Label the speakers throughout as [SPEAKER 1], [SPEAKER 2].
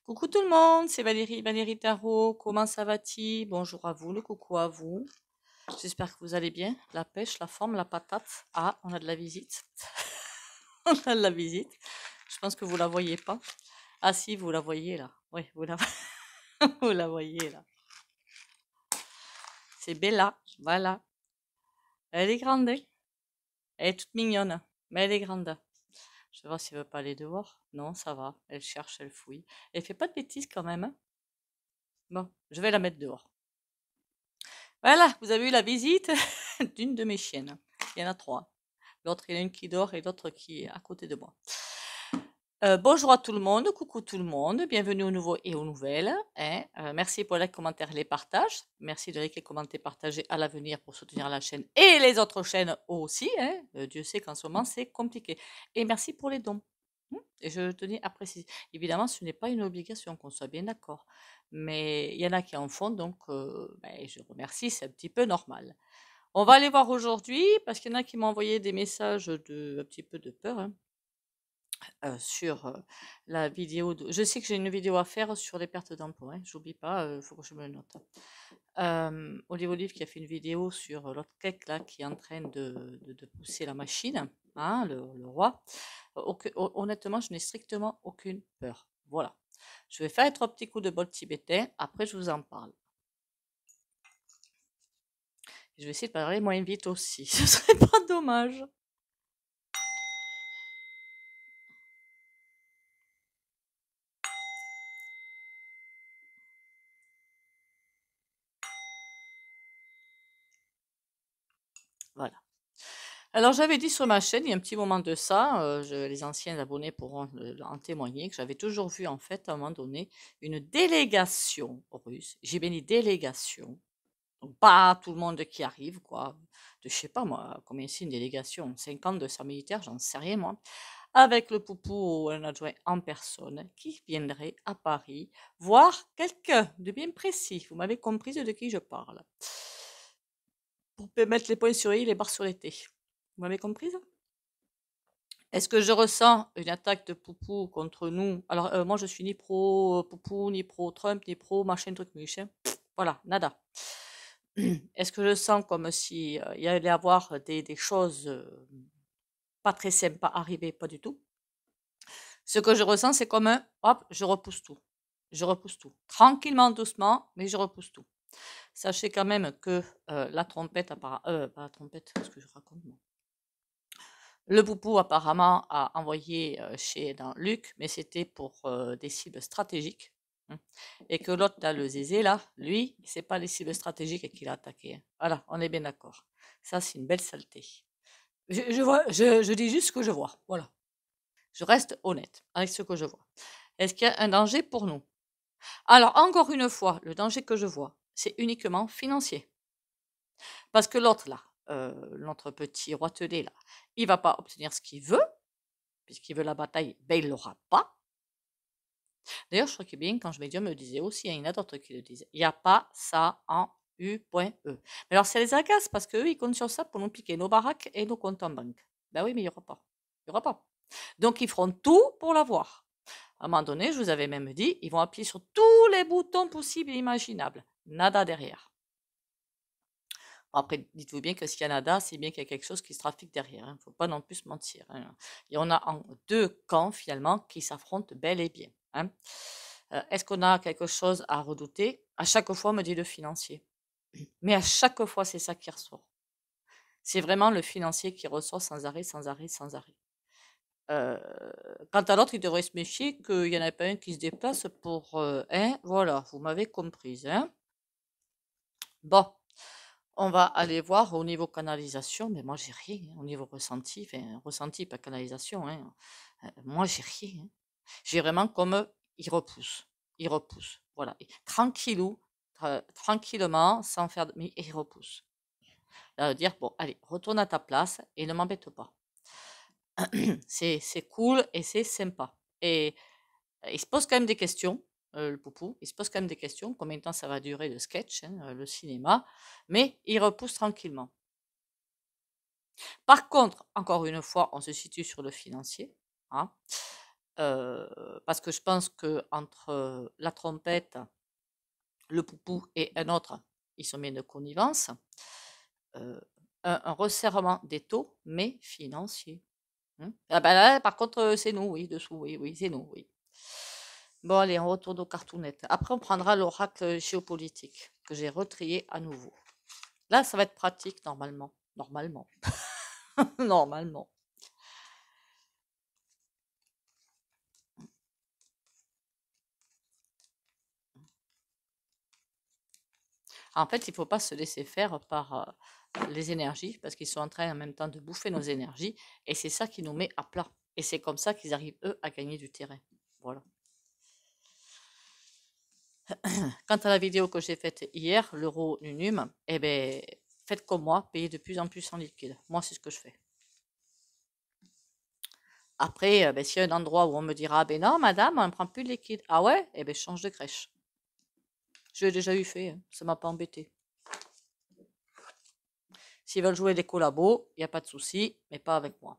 [SPEAKER 1] Coucou tout le monde, c'est Valérie, Valérie Tarot. Comment ça va-t-il? Bonjour à vous, le coucou à vous. J'espère que vous allez bien. La pêche, la forme, la patate. Ah, on a de la visite. On a de la visite. Je pense que vous la voyez pas. Ah si, vous la voyez là. Oui, vous la, vous la voyez là. C'est Bella. Voilà. Elle est grande, hein. Elle est toute mignonne, mais elle est grande. Je vais voir si elle veut pas aller dehors. Non, ça va. Elle cherche, elle fouille. Elle fait pas de bêtises quand même, hein. Bon, je vais la mettre dehors. Voilà, vous avez eu la visite d'une de mes chiennes. Il y en a trois. L'autre, il y en a une qui dort et l'autre qui est à côté de moi. Bonjour à tout le monde, coucou tout le monde, bienvenue aux nouveaux et aux nouvelles. Hein. Merci pour les commentaires et les partages. Merci de liker, commenter, partager à l'avenir pour soutenir la chaîne et les autres chaînes aussi. Hein. Dieu sait qu'en ce moment, c'est compliqué. Et merci pour les dons. Et je tenais à préciser. Évidemment, ce n'est pas une obligation, qu'on soit bien d'accord. Mais il y en a qui en font, donc je remercie, c'est un petit peu normal. On va aller voir aujourd'hui, parce qu'il y en a qui m'ont envoyé des messages un petit peu de peur, hein, sur la vidéo. Je sais que j'ai une vidéo à faire sur les pertes d'emploi, hein, j'oublie pas, il faut que je me le note. Olive qui a fait une vidéo sur l'autre cake là, qui est en train de pousser la machine, hein, le roi. Honnêtement, je n'ai strictement aucune peur. Voilà. Je vais faire 3 petits coups de bol tibétain, après je vous en parle. Je vais essayer de parler moins vite aussi, ce serait pas dommage. Voilà. Alors j'avais dit sur ma chaîne, il y a un petit moment de ça, les anciens abonnés pourront en témoigner, que j'avais toujours vu en fait à un moment donné une délégation russe, j'ai bien dit délégation, donc pas tout le monde qui arrive quoi, de je sais pas moi, combien c'est une délégation, 50, 200 militaires, j'en sais rien moi, avec le poupou ou un adjoint en personne qui viendrait à Paris voir quelqu'un de bien précis, vous m'avez comprise de qui je parle, pour mettre les points sur i, les barres sur les t. Vous m'avez comprise? Est-ce que je ressens une attaque de poupou contre nous? Alors, moi, je suis ni pro poupou, ni pro Trump, ni pro machin truc machin. Voilà, nada. Est-ce que je sens comme si il y allait avoir des choses pas très sympas arriver? Pas du tout. Ce que je ressens, c'est comme un hop, je repousse tout. Je repousse tout. Tranquillement, doucement, mais je repousse tout. Sachez quand même que la trompette, pas la trompette, qu'est-ce que je raconte moi? Le poupou apparemment a envoyé chez dans Luc, mais c'était pour des cibles stratégiques. Hein. Et que l'autre, là, le zézé, là, lui, c'est pas les cibles stratégiques qu'il a attaqué. Hein. Voilà, on est bien d'accord. Ça, c'est une belle saleté. Je dis juste ce que je vois. Voilà. Je reste honnête avec ce que je vois. Est-ce qu'il y a un danger pour nous? Alors, encore une fois, le danger que je vois, c'est uniquement financier. Parce que l'autre, là, notre petit roitelet, là, il va pas obtenir ce qu'il veut, puisqu'il veut la bataille, ben il l'aura pas. D'ailleurs, je crois que bien, quand je médium me disait aussi, il y en a d'autres qui le disent, il n'y a pas ça en U.E. Mais alors, ça les agace, parce qu'eux, ils comptent sur ça pour nous piquer nos baraques et nos comptes en banque. Ben oui, mais il n'y aura pas. Il n'y aura pas. Donc, ils feront tout pour l'avoir. À un moment donné, je vous avais même dit, ils vont appuyer sur tous les boutons possibles et imaginables. Nada derrière. Après, dites-vous bien que s'il y a nada, c'est bien qu'il y a quelque chose qui se trafique derrière. Il ne faut pas non plus se mentir. Hein. Et on a deux camps, finalement, qui s'affrontent bel et bien. Hein. Est-ce qu'on a quelque chose à redouter? À chaque fois, on me dit le financier. Mais à chaque fois, c'est ça qui ressort. C'est vraiment le financier qui ressort sans arrêt, sans arrêt, sans arrêt. Quant à l'autre, il devrait se méfier qu'il n'y en ait pas un qui se déplace pour... hein, voilà, vous m'avez comprise. Hein. Bon, on va aller voir au niveau canalisation, mais moi j'ai rien, hein, au niveau ressenti, enfin ressenti, pas canalisation, hein. Moi j'ai rien. Hein. J'ai vraiment comme il repousse, voilà. Et tranquillou, tranquillement, sans faire de... Mais il repousse. Dire, bon, allez, retourne à ta place et ne m'embête pas. C'est cool et c'est sympa. Et il se pose quand même des questions, le poupou. Il se pose quand même des questions. Combien de temps ça va durer le sketch, hein, le cinéma. Mais il repousse tranquillement. Par contre, encore une fois, on se situe sur le financier. Hein. parce que je pense que entre la trompette, le poupou et un autre, ils sont mis de connivence, un resserrement des taux, mais financier. Ah ben là, par contre, c'est nous, oui, dessous, oui, oui, c'est nous, oui. Bon, allez, on retourne aux cartounettes. Après, on prendra l'oracle géopolitique, que j'ai retrié à nouveau. Là, ça va être pratique, normalement. Normalement. Normalement. En fait, il ne faut pas se laisser faire par les énergies, parce qu'ils sont en train en même temps de bouffer nos énergies, et c'est ça qui nous met à plat. Et c'est comme ça qu'ils arrivent, eux, à gagner du terrain. Voilà. Quant à la vidéo que j'ai faite hier, l'euro Nunum, eh ben, faites comme moi, payez de plus en plus en liquide. Moi, c'est ce que je fais. Après, ben, s'il y a un endroit où on me dira, ben non, madame, on ne prend plus de liquide. Ah ouais? Eh ben, je change de crèche. Je l'ai déjà eu fait, hein. Ça m'a pas embêté. S'ils veulent jouer des collabos, il n'y a pas de souci, mais pas avec moi.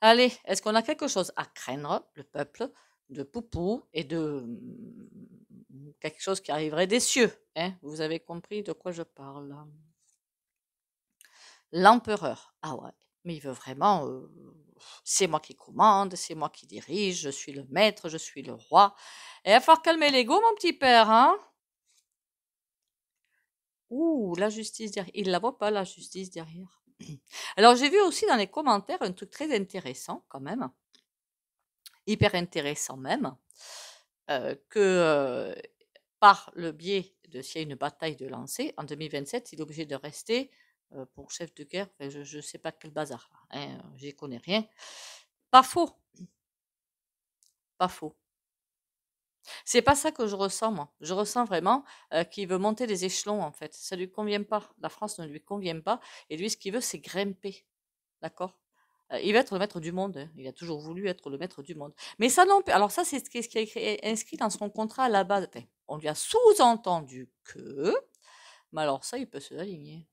[SPEAKER 1] Allez, est-ce qu'on a quelque chose à craindre, le peuple, de poupou et de quelque chose qui arriverait des cieux, hein? Vous avez compris de quoi je parle. L'empereur. Ah ouais, mais il veut vraiment, c'est moi qui commande, c'est moi qui dirige, je suis le maître, je suis le roi. Et il va falloir calmer l'ego, mon petit père, hein? Ouh, la justice derrière. Il la voit pas, la justice derrière. Alors, j'ai vu aussi dans les commentaires un truc très intéressant, quand même, hyper intéressant même, que par le biais de s'il y a une bataille de lancer, en 2027, il est obligé de rester pour chef de guerre. Enfin, je ne sais pas quel bazar, là, hein, j'y connais rien. Pas faux, pas faux. C'est pas ça que je ressens, moi. Je ressens vraiment qu'il veut monter des échelons, en fait. Ça lui convient pas. La France ne lui convient pas. Et lui, ce qu'il veut, c'est grimper. D'accord? Il veut être le maître du monde, hein. Il a toujours voulu être le maître du monde. Mais ça non alors ça, c'est ce qui est inscrit dans son contrat à la base. Enfin, on lui a sous-entendu que, mais alors ça, il peut se aligner.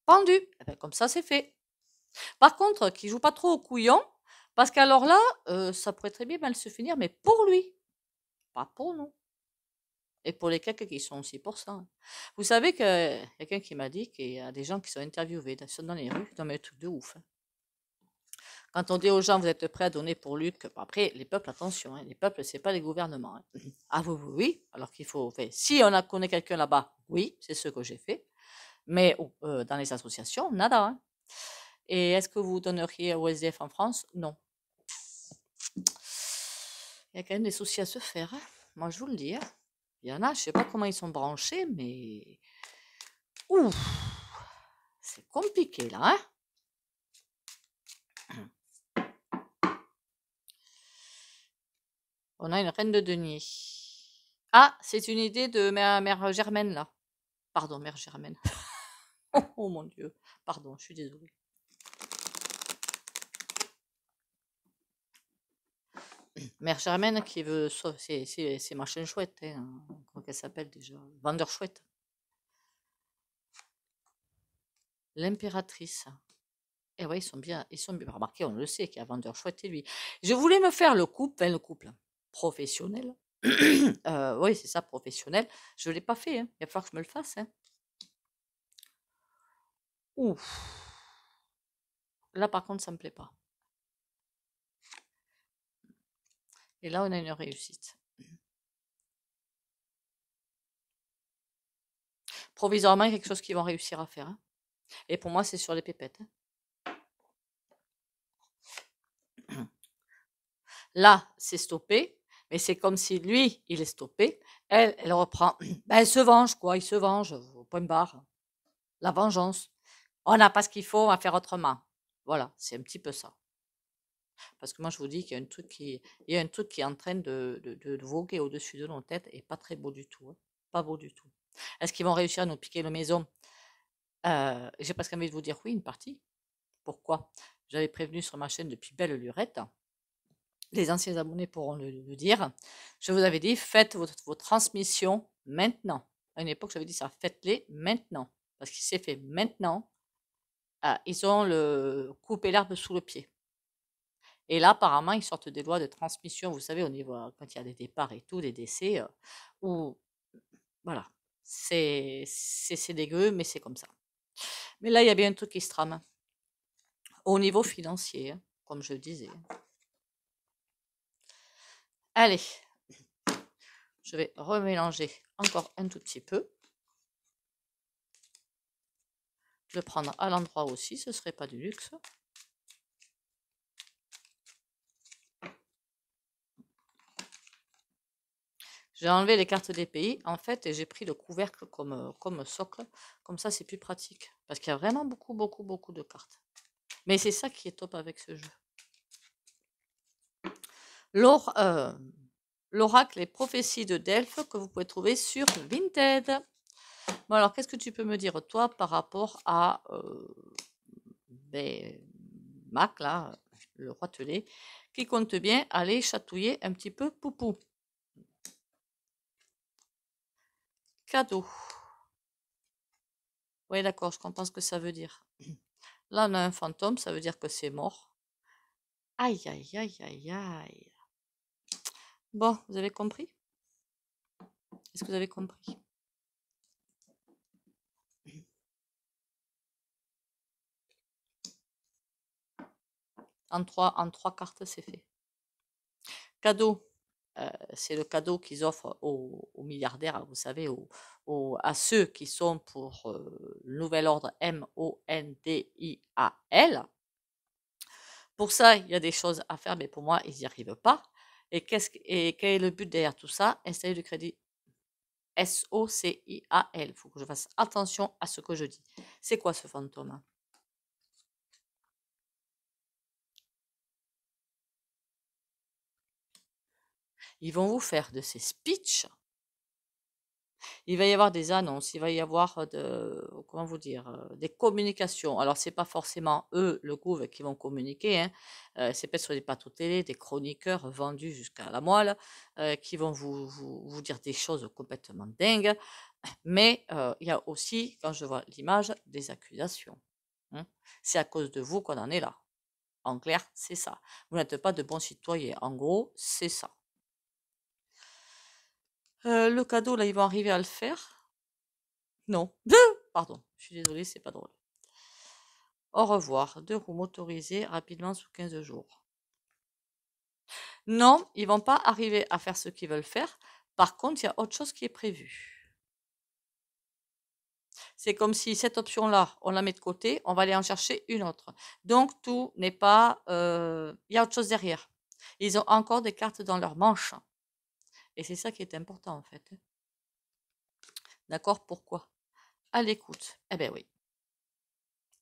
[SPEAKER 1] Pendu. Eh ben, comme ça, c'est fait. Par contre, qu'il joue pas trop au couillon, parce qu'alors là, ça pourrait très bien mal se finir, mais pour lui, pas pour nous. Et pour les quelques qui sont aussi pour ça, hein. Vous savez que quelqu'un qui m'a dit qu'il y a des gens qui sont interviewés dans les rues, dans des trucs de ouf, hein. Quand on dit aux gens, vous êtes prêts à donner pour Luc, après, les peuples, attention, hein, les peuples, c'est pas les gouvernements, hein. Ah oui, oui, oui, alors qu'il faut, enfin, si on a connaît quelqu'un là-bas, oui, c'est ce que j'ai fait, mais dans les associations, nada, hein. Et est-ce que vous donneriez au SDF en France? Non. Il y a quand même des soucis à se faire, hein. Moi, je vous le dis, hein. Il y en a, je sais pas comment ils sont branchés, mais ouf, c'est compliqué là, hein. On a une reine de denier. Ah, c'est une idée de mère Germaine là. Pardon, mère Germaine. Oh mon Dieu. Pardon, je suis désolée. Mère Germaine qui veut. C'est machin chouette, hein. Comment qu'elle s'appelle déjà? Vendeur chouette. L'impératrice. Eh ouais, ils sont bien. Remarquez, on le sait qu'il y a vendeur chouette et lui. Je voulais me faire le couple professionnel. Oui, c'est ça, professionnel. Je ne l'ai pas fait, hein. Il va falloir que je me le fasse, hein. Ouf. Là, par contre, ça me plaît pas. Et là, on a une réussite. Provisoirement, il y a quelque chose qu'ils vont réussir à faire, hein. Et pour moi, c'est sur les pépettes, hein. Là, c'est stoppé, mais c'est comme si lui, il est stoppé. Elle reprend. Ben, elle se venge, quoi. Il se venge, au point barre. La vengeance. On n'a pas ce qu'il faut, on va faire autrement. Voilà, c'est un petit peu ça. Parce que moi, je vous dis qu'il y a un truc qui est en train de voguer au-dessus de nos têtes et pas très beau du tout, hein. Pas beau du tout. Est-ce qu'ils vont réussir à nous piquer nos maisons? J'ai presque envie de vous dire oui, une partie. Pourquoi? J'avais prévenu sur ma chaîne depuis belle lurette. Les anciens abonnés pourront le dire. Je vous avais dit, faites vos transmissions maintenant. À une époque, j'avais dit ça, faites-les maintenant. Parce qu'il s'est fait maintenant, ils ont coupé l'herbe sous le pied. Et là, apparemment, ils sortent des lois de transmission, vous savez, au niveau, quand il y a des départs et tout, des décès, où, voilà, c'est dégueu, mais c'est comme ça. Mais là, il y a bien un truc qui se trame. Au niveau financier, hein, comme je le disais. Allez, je vais remélanger encore un tout petit peu. Je vais le prendre à l'endroit aussi, ce ne serait pas du luxe. J'ai enlevé les cartes des pays, en fait, et j'ai pris le couvercle comme socle. Comme ça, c'est plus pratique. Parce qu'il y a vraiment beaucoup, beaucoup, beaucoup de cartes. Mais c'est ça qui est top avec ce jeu. L'oracle et prophéties de Delphes que vous pouvez trouver sur Vinted. Bon, alors, qu'est-ce que tu peux me dire, toi, par rapport à Mac, là, le roitelet, qui compte bien aller chatouiller un petit peu Poupou. Cadeau. Oui, d'accord, je comprends ce que ça veut dire. Là, on a un fantôme, ça veut dire que c'est mort. Aïe, aïe, aïe, aïe, aïe. Bon, vous avez compris? Est-ce que vous avez compris? En trois cartes, c'est fait. Cadeau. C'est le cadeau qu'ils offrent aux milliardaires, vous savez, à ceux qui sont pour le nouvel ordre MONDIAL. Pour ça, il y a des choses à faire, mais pour moi, ils n'y arrivent pas. Et quel est le but derrière tout ça? Installer du crédit SOCIAL. Il faut que je fasse attention à ce que je dis. C'est quoi ce fantôme? Ils vont vous faire de ces speeches. Il va y avoir des annonces, il va y avoir comment vous dire, des communications. Alors, c'est pas forcément eux, le gouv, qui vont communiquer, hein. C'est peut-être sur des plateaux télé, des chroniqueurs vendus jusqu'à la moelle, qui vont vous dire des choses complètement dingues. Mais il y a aussi, quand je vois l'image, des accusations, hein. C'est à cause de vous qu'on en est là. En clair, c'est ça. Vous n'êtes pas de bons citoyens. En gros, c'est ça. Le cadeau, là, ils vont arriver à le faire. Non. Pardon, je suis désolée, c'est pas drôle. Au revoir. 2 roues motorisées rapidement sous 15 jours. Non, ils vont pas arriver à faire ce qu'ils veulent faire. Par contre, il y a autre chose qui est prévu. C'est comme si cette option-là, on la met de côté, on va aller en chercher une autre. Donc, tout n'est pas... il y a autre chose derrière. Ils ont encore des cartes dans leur manche. Et c'est ça qui est important, en fait. D'accord? Pourquoi? À l'écoute. Eh ben oui.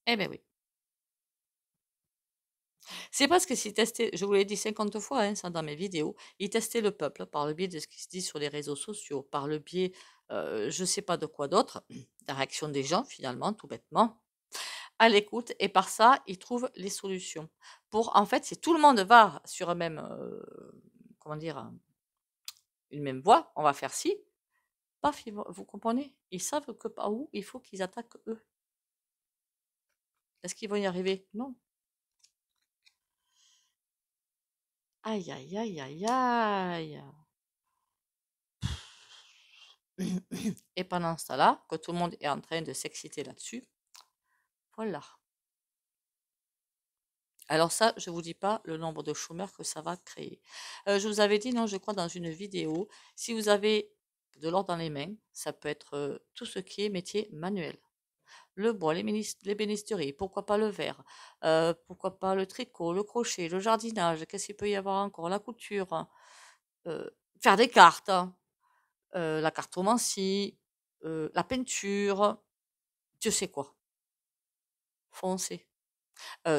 [SPEAKER 1] Eh ben oui. C'est parce que s'ils testaient, je vous l'ai dit 50 fois, hein, ça dans mes vidéos, ils testaient le peuple par le biais de ce qui se dit sur les réseaux sociaux, par le biais, je sais pas de quoi d'autre, la réaction des gens finalement, tout bêtement, à l'écoute, et par ça, ils trouvent les solutions. En fait, si tout le monde va sur un même, comment dire, une même voie, on va faire ci, paf, vous comprenez? Ils savent que par où il faut qu'ils attaquent eux. Est-ce qu'ils vont y arriver? Non. Aïe, aïe, aïe, aïe, aïe. Et pendant ce temps-là, que tout le monde est en train de s'exciter là-dessus, voilà. Alors ça, je ne vous dis pas le nombre de chômeurs que ça va créer. Je vous avais dit, non, je crois, dans une vidéo, si vous avez de l'or dans les mains, ça peut être tout ce qui est métier manuel. Le bois, l'ébénisterie, pourquoi pas le verre, pourquoi pas le tricot, le crochet, le jardinage, qu'est-ce qu'il peut y avoir encore, la couture, hein, faire des cartes, hein, la cartomancie, la peinture, Dieu sait quoi. Foncez.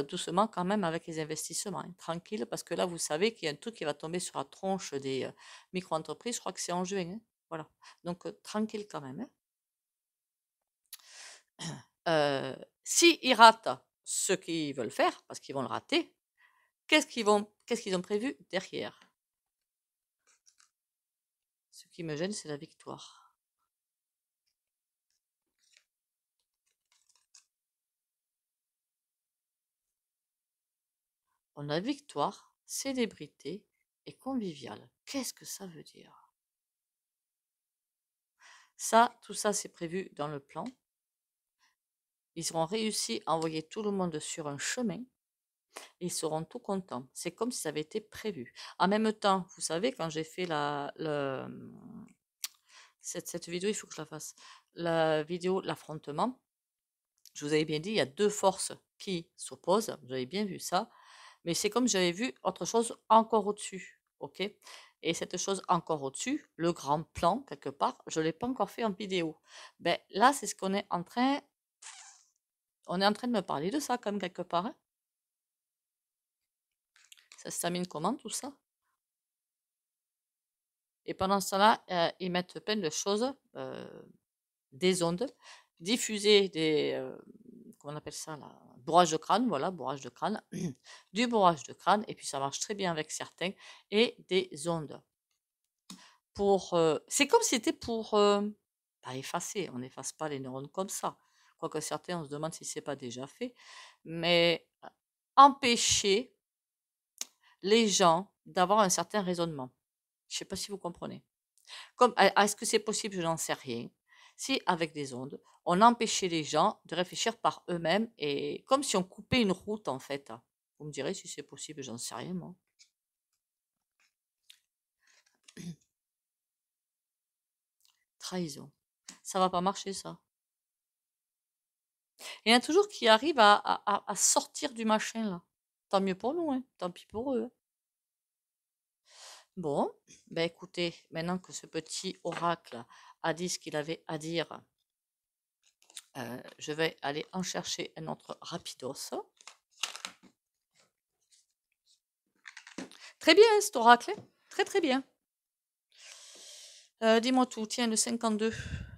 [SPEAKER 1] Doucement quand même avec les investissements, hein, tranquille, parce que là, vous savez qu'il y a un truc qui va tomber sur la tronche des micro-entreprises. Je crois que c'est en juin, hein. Voilà. Donc, tranquille quand même, hein. S'ils ratent ce qu'ils veulent faire, parce qu'ils vont le rater, qu'est-ce qu'ils ont prévu derrière? Ce qui me gêne, c'est la victoire. on a victoire, célébrité et convivial. Qu'est-ce que ça veut dire? Ça, tout ça, c'est prévu dans le plan. Ils auront réussi à envoyer tout le monde sur un chemin. Ils seront tout contents. C'est comme si ça avait été prévu. En même temps, vous savez, quand j'ai fait cette vidéo, il faut que je la fasse. La vidéo, l'affrontement, je vous avais bien dit, il y a deux forces qui s'opposent. Vous avez bien vu ça. Mais c'est comme j'avais vu autre chose encore au-dessus. OK? Et cette chose encore au-dessus, le grand plan, quelque part, je ne l'ai pas encore fait en vidéo. Ben, là, c'est ce qu'on est en train. On est en train de me parler de ça, comme quelque part. Hein. Ça se termine comment, tout ça? Et pendant ce temps-là, ils mettent plein de choses, des ondes, diffuser comment on appelle ça là? Bourrage de crâne, voilà, bourrage de crâne, du bourrage de crâne, et puis ça marche très bien avec certains, et des ondes. C'est comme si c'était pour pas effacer, on n'efface pas les neurones comme ça. Quoique certains, on se demande si c'est pas déjà fait, mais empêcher les gens d'avoir un certain raisonnement. Je ne sais pas si vous comprenez. Est-ce que c'est possible? Je n'en sais rien. Si, avec des ondes, on empêchait les gens de réfléchir par eux-mêmes et comme si on coupait une route, en fait. Vous me direz si c'est possible, j'en sais rien, moi. Trahison. Ça va pas marcher, ça. Il y en a toujours qui arrivent à sortir du machin, là. Tant mieux pour nous, hein. Tant pis pour eux. Hein. Bon, ben écoutez, maintenant que ce petit oracle a dit ce qu'il avait à dire, je vais aller en chercher un autre rapidos. Très bien, cet oracle. Très très bien. Dis-moi tout. Tiens, le 52.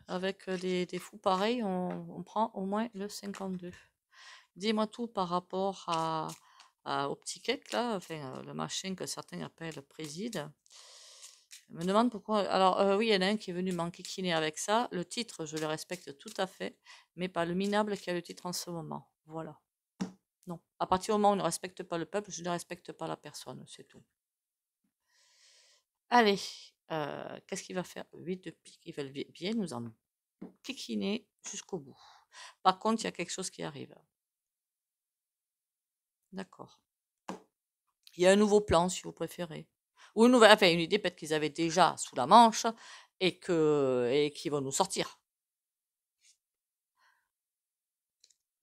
[SPEAKER 1] Avec des fous pareils, on prend au moins le 52. Dis-moi tout par rapport au petit cake, là, enfin, le machin que certains appellent préside. Je me demande pourquoi. Alors, oui, il y en a un qui est venu m'enquiquiner avec ça. Le titre, je le respecte tout à fait, mais pas le minable qui a le titre en ce moment. Voilà. Non. À partir du moment où on ne respecte pas le peuple, je ne respecte pas la personne, c'est tout. Allez, qu'est-ce qu'il va faire? 8 de pique. Ils veulent bien nous enquiquiner jusqu'au bout. Par contre, il y a quelque chose qui arrive. D'accord. Il y a un nouveau plan, si vous préférez. Ou une nouvelle, enfin, une idée peut-être qu'ils avaient déjà sous la manche et qu'ils vont nous sortir.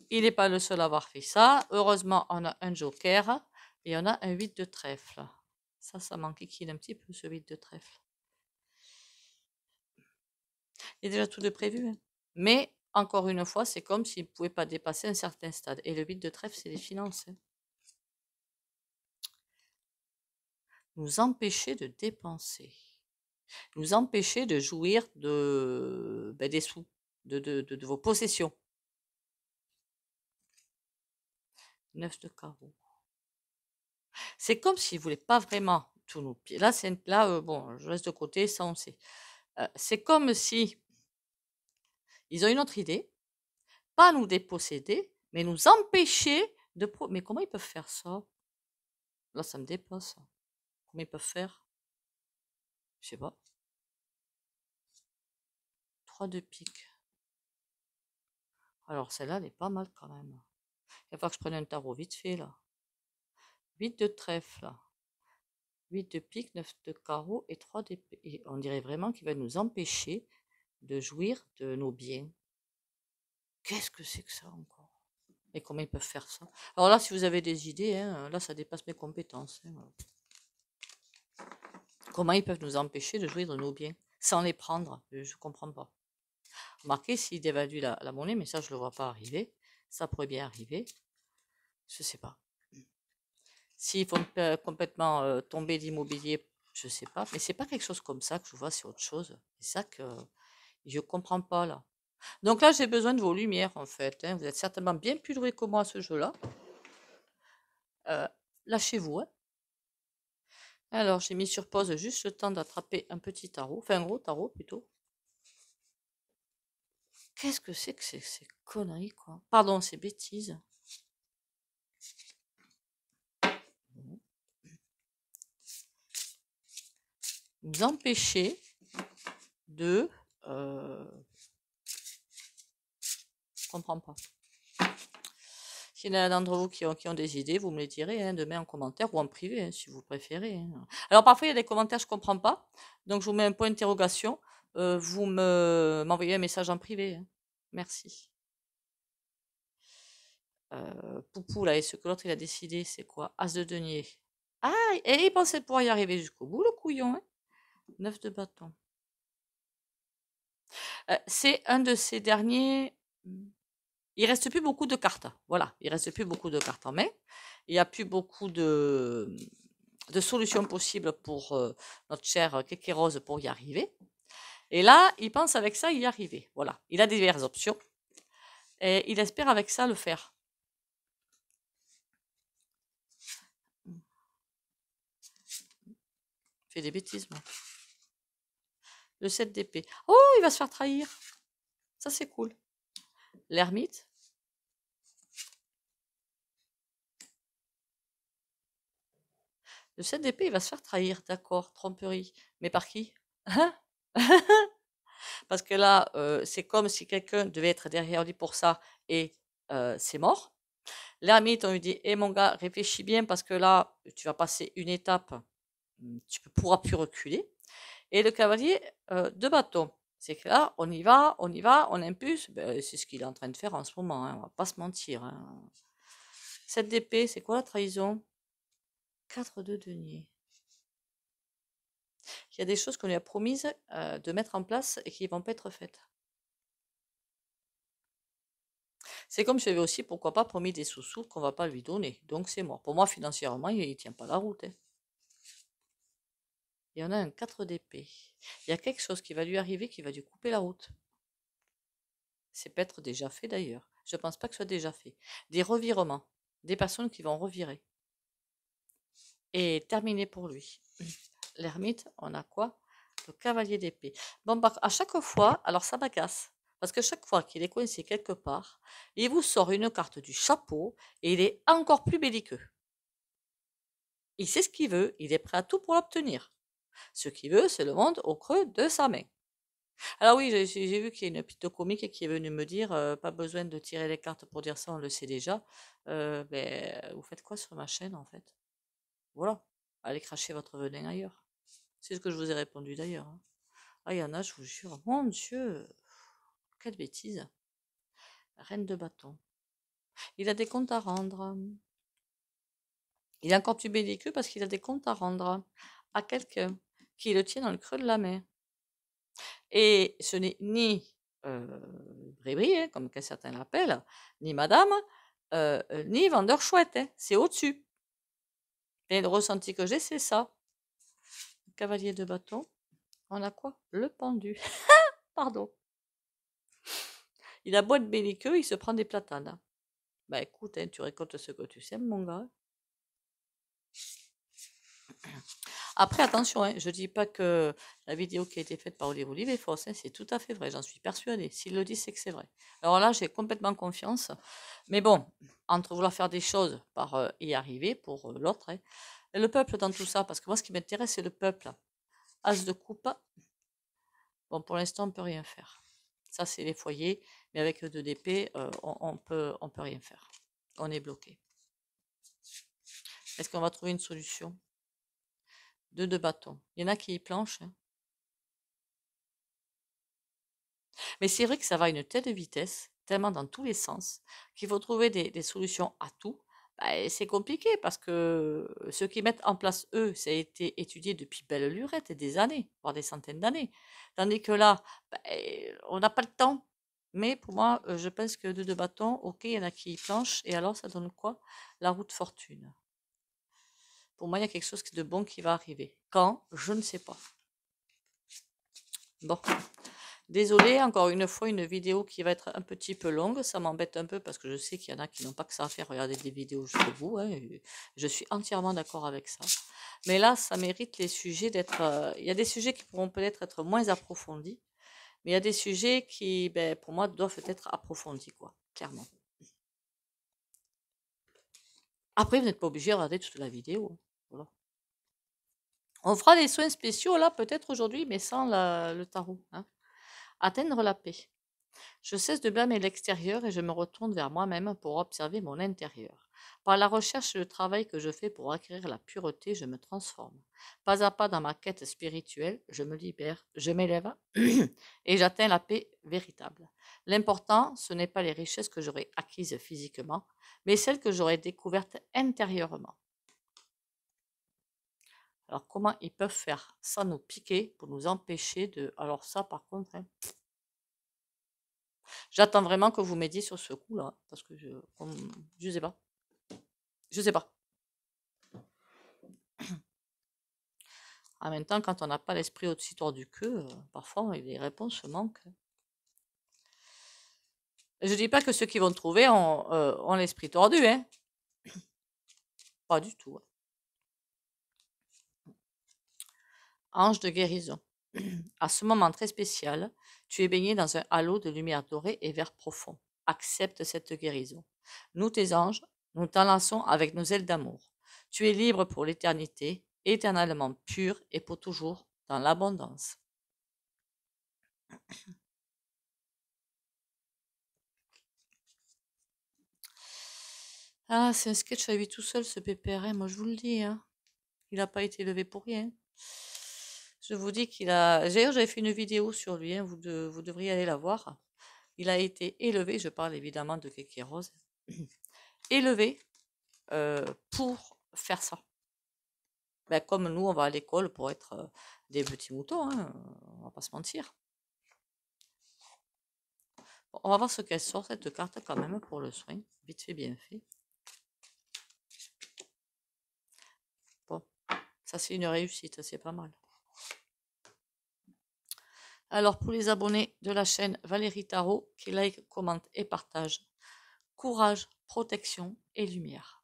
[SPEAKER 1] Il n'est pas le seul à avoir fait ça. Heureusement, on a un joker et on a un 8 de trèfle. Ça m'enquiquine un petit peu, ce 8 de trèfle. Il y a déjà tout de prévu. Hein. Mais, encore une fois, c'est comme s'ils ne pouvaient pas dépasser un certain stade. Et le 8 de trèfle, c'est les finances. Hein. Nous empêcher de dépenser. Nous empêcher de jouir des sous, de vos possessions. 9 de carreau. C'est comme s'ils ne voulaient pas vraiment tous nos pieds. Là, bon, je laisse de côté, ça on sait. C'est comme si ils ont une autre idée, pas nous déposséder, mais nous empêcher de... Mais comment ils peuvent faire ça? Là, ça me dépasse. Comment ils peuvent faire? Je sais pas. 3 de pique. Alors, celle-là, elle est pas mal quand même. Il va falloir que je prenne un tarot vite fait, là. 8 de trèfle, là. 8 de pique, 9 de carreau et 3 d'épée. Et on dirait vraiment qu'il va nous empêcher de jouir de nos biens. Qu'est-ce que c'est que ça encore? Et comment ils peuvent faire ça? Alors là, si vous avez des idées, hein, là, ça dépasse mes compétences. Hein. Comment ils peuvent nous empêcher de jouir de nos biens sans les prendre? Je ne comprends pas. Remarquez s'ils dévaluent la monnaie, mais ça, je ne le vois pas arriver. Ça pourrait bien arriver. Je ne sais pas. S'ils font complètement tomber l'immobilier, je ne sais pas. Mais c'est pas quelque chose comme ça que je vois, c'est autre chose. C'est ça que je ne comprends pas là. Donc là, j'ai besoin de vos lumières en fait. Hein. Vous êtes certainement bien plus doués que moi à ce jeu-là. Lâchez-vous. Hein. Alors, j'ai mis sur pause juste le temps d'attraper un petit tarot. Enfin, un gros tarot plutôt. Qu'est-ce que c'est que ces conneries, quoi? Pardon, ces bêtises. vous empêcher de... je comprends pas. S'il y en a d'entre vous qui ont des idées, vous me les direz hein, demain en commentaire ou en privé, hein, si vous préférez. Hein. Alors parfois, il y a des commentaires, je ne comprends pas. Donc, je vous mets un point d'interrogation. Vous m'envoyez un message en privé. Hein. Merci. Poupou, là, et ce que l'autre, il a décidé, c'est quoi? As de denier. Ah, et il pensait pouvoir y arriver jusqu'au bout, le couillon. Hein. 9 de bâton. C'est un de ces derniers... Il reste plus beaucoup de cartes. Voilà, il reste plus beaucoup de cartes en main. Il n'y a plus beaucoup de solutions possibles pour notre cher Kéké Rose pour y arriver. Et là, il pense avec ça y arriver. Voilà, il a diverses options. Et il espère avec ça le faire. Il fait des bêtises, moi. Le 7 d'épée. Oh, il va se faire trahir. Ça, c'est cool. L'ermite. Le 7 d'épée, il va se faire trahir. D'accord, tromperie. Mais par qui? Hein? Parce que là, c'est comme si quelqu'un devait être derrière lui pour ça et c'est mort. L'ermite, on lui dit, mon gars, réfléchis bien parce que là, tu vas passer une étape, tu ne pourras plus reculer. Et le cavalier de bâton, c'est que là, on y va, on impulse. Ben, c'est ce qu'il est en train de faire en ce moment, hein, on va pas se mentir. Hein. 7 d'épée, c'est quoi la trahison? 4 de denier. Il y a des choses qu'on lui a promises de mettre en place et qui ne vont pas être faites. C'est comme je lui avais aussi, pourquoi pas, promis des sous-sous qu'on ne va pas lui donner. Donc c'est mort. Pour moi, financièrement, il ne tient pas la route. Hein. Il y en a un 4 d'épée. Il y a quelque chose qui va lui arriver qui va lui couper la route. C'est peut-être déjà fait d'ailleurs. Je ne pense pas que ce soit déjà fait. Des revirements. Des personnes qui vont revirer. Et terminé pour lui. L'ermite, on a quoi? Le cavalier d'épée. Bon, bah, à chaque fois, alors ça m'agace. Parce que chaque fois qu'il est coincé quelque part, il vous sort une carte du chapeau et il est encore plus belliqueux. Il sait ce qu'il veut, il est prêt à tout pour l'obtenir. Ce qu'il veut, c'est le monde au creux de sa main. Alors oui, j'ai vu qu'il y a une petite comique qui est venue me dire, pas besoin de tirer les cartes pour dire ça, on le sait déjà. Vous faites quoi sur ma chaîne en fait? Voilà, allez cracher votre venin ailleurs. C'est ce que je vous ai répondu d'ailleurs. Hein. Ah, il y en a, je vous jure, mon Dieu, quelle bêtise. Reine de bâton. Il a des comptes à rendre. Il est encore plus belliqueux parce qu'il a des comptes à rendre à quelqu'un qui le tient dans le creux de la main. Et ce n'est ni Brébri, hein, comme certains l'appellent, ni Madame, ni vendeur chouette. Hein, c'est au-dessus. Et le ressenti que j'ai, c'est ça. Cavalier de bâton. On a quoi? Le pendu. Pardon. Il a beau être belliqueux, il se prend des platanes. Bah écoute, hein, tu récoltes ce que tu sèmes, mon gars. Après, attention, hein, je ne dis pas que la vidéo qui a été faite par Olive est fausse, hein, c'est tout à fait vrai, j'en suis persuadée. S'il le dit, c'est que c'est vrai. Alors là, j'ai complètement confiance. Mais bon, entre vouloir faire des choses par y arriver pour l'autre, hein, et le peuple dans tout ça, parce que moi, ce qui m'intéresse, c'est le peuple. As de coupe, bon, pour l'instant, on ne peut rien faire. Ça, c'est les foyers, mais avec le 2 d'épée, on peut rien faire. On est bloqué. Est-ce qu'on va trouver une solution? 2 de bâton. Il y en a qui y planchent. Hein. Mais c'est vrai que ça va à une telle vitesse, tellement dans tous les sens, qu'il faut trouver des solutions à tout. Bah, c'est compliqué parce que ceux qui mettent en place, eux, ça a été étudié depuis belle lurette et des années, voire des centaines d'années. Tandis que là, bah, on n'a pas le temps. Mais pour moi, je pense que 2 de bâton, ok, il y en a qui y planchent, et alors ça donne quoi? La route fortune. Pour moi, il y a quelque chose de bon qui va arriver. Quand? Je ne sais pas. Bon. Désolée, encore une fois, une vidéo qui va être un petit peu longue. Ça m'embête un peu parce que je sais qu'il y en a qui n'ont pas que ça à faire regarder des vidéos jusqu'au bout. Hein, je suis entièrement d'accord avec ça. Mais là, ça mérite les sujets d'être... il y a des sujets qui pourront peut-être être moins approfondis. Mais il y a des sujets qui, ben, pour moi, doivent être approfondis, quoi, clairement. Après, vous n'êtes pas obligé de regarder toute la vidéo. Voilà. On fera des soins spéciaux là, peut-être aujourd'hui, mais sans le tarot, hein. Atteindre la paix. Je cesse de blâmer l'extérieur et je me retourne vers moi-même pour observer mon intérieur. Par la recherche et le travail que je fais pour acquérir la pureté, je me transforme. Pas à pas dans ma quête spirituelle, je me libère, je m'élève et j'atteins la paix véritable. L'important, ce n'est pas les richesses que j'aurai acquises physiquement, mais celles que j'aurai découvertes intérieurement. Alors comment ils peuvent faire sans nous piquer pour nous empêcher de... Alors ça par contre, hein, j'attends vraiment que vous m'aidiez sur ce coup-là, parce que je sais pas. Je sais pas. En même temps, quand on n'a pas l'esprit au-dessus du queue, parfois les réponses manquent. Je dis pas que ceux qui vont trouver ont l'esprit tordu, hein. Pas du tout, hein. Ange de guérison. À ce moment très spécial, tu es baigné dans un halo de lumière dorée et vert profond. Accepte cette guérison. Nous, tes anges, nous t'enlaçons avec nos ailes d'amour. Tu es libre pour l'éternité, éternellement pur et pour toujours dans l'abondance. Ah, c'est un sketch à lui tout seul, ce pépère, hein, moi je vous le dis, hein. Il n'a pas été élevé pour rien. Je vous dis qu'il a... D'ailleurs, j'avais fait une vidéo sur lui, hein, vous devriez aller la voir. Il a été élevé, je parle évidemment de Kéké Rose, élevé pour faire ça. Ben, comme nous, on va à l'école pour être des petits moutons, hein, on va pas se mentir. Bon, on va voir ce qu'elle sort, cette carte, quand même, pour le soin. Vite fait, bien fait. Bon, ça c'est une réussite, c'est pas mal. Alors, pour les abonnés de la chaîne Valérie Tarot, qui like, commente et partage, courage, protection et lumière.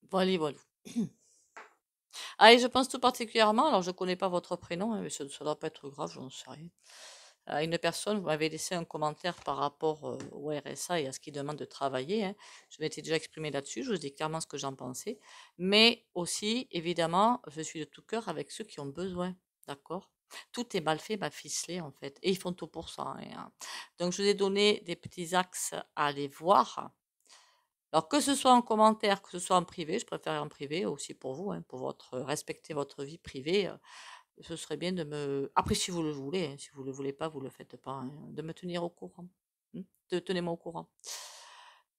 [SPEAKER 1] Voilà, voilà. Ah, et je pense tout particulièrement, alors je ne connais pas votre prénom, hein, mais ça ne doit pas être grave, j'en sais rien. À une personne, vous m'avez laissé un commentaire par rapport au RSA et à ce qu'il demande de travailler, hein. Je m'étais déjà exprimée là-dessus, je vous dis clairement ce que j'en pensais. Mais aussi, évidemment, je suis de tout cœur avec ceux qui ont besoin, d'accord? Tout est mal fait, mal ficelé en fait, et ils font tout pour ça, hein. Donc je vous ai donné des petits axes à aller voir. Alors que ce soit en commentaire, que ce soit en privé, je préfère en privé aussi pour vous, hein, pour respecter votre vie privée. Ce serait bien de me... Après, si vous le voulez, hein, si vous ne le voulez pas, vous ne le faites pas, hein, de me tenir au courant. Tenez-moi au courant.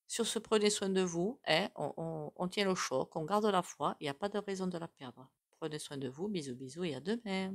[SPEAKER 1] Sur ce, prenez soin de vous, hein, on tient le choc, on garde la foi, il n'y a pas de raison de la perdre. Prenez soin de vous, bisous bisous et à demain.